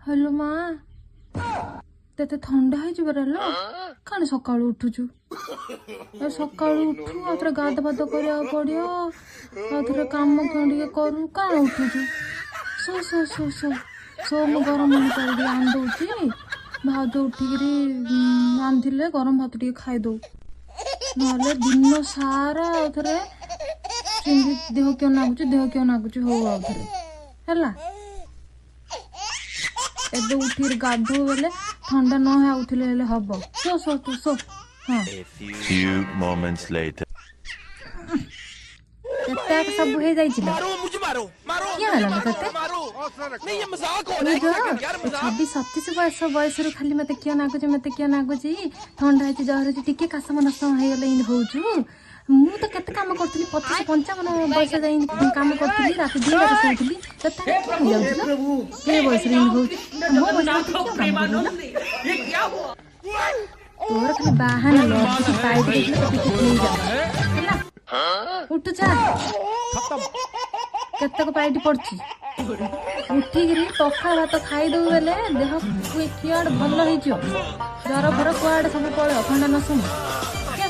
hello माँ तेते थंडा हो कण सका उठुचु सका उठू आउे गाध पाद करा पड़ो आउे कम क्यों टे करू कण उठुचु सो सो सो सो सो मु गरम कर आन दौची भाज उठिक रांधिले गरम भात टे खाईदे ना दिन सारा आउे देह क्यों नागुच हो आउे है एबे उठी गाधो बेले ठंडा न होउथिले हेले हबो सो सो तू सो हां few moments later तत्ता सब हे जाई छिलो मारो मुझे मारो मारो क्या हला तत्ते मारो नहीं ये मजाक हो रहा है यार मजाक 26-27 बयस रो खाली मते क्या नागुची ठंडा है जहर टिके कासम नसम हे गेले इन होउछु मु तो केते काम करथली 25-55 बयस जाई काम करथली रात दिन रात सोइथली तत्ता क्या हो जाउछ प्रभु के बयस रे इन होउछु मो बयस रे क्या काम ये क्या हुआ तोर खाली बाहन लो किसी पाइप देखले तो किछ नहीं जा हैला उठ जा खत्म केतक पाइटी पड़ची उठिकी पखा भात खाईदे बेले देह किआड़ भल हो जर फर कुआड़े सब पड़े ठंडा न समय क्या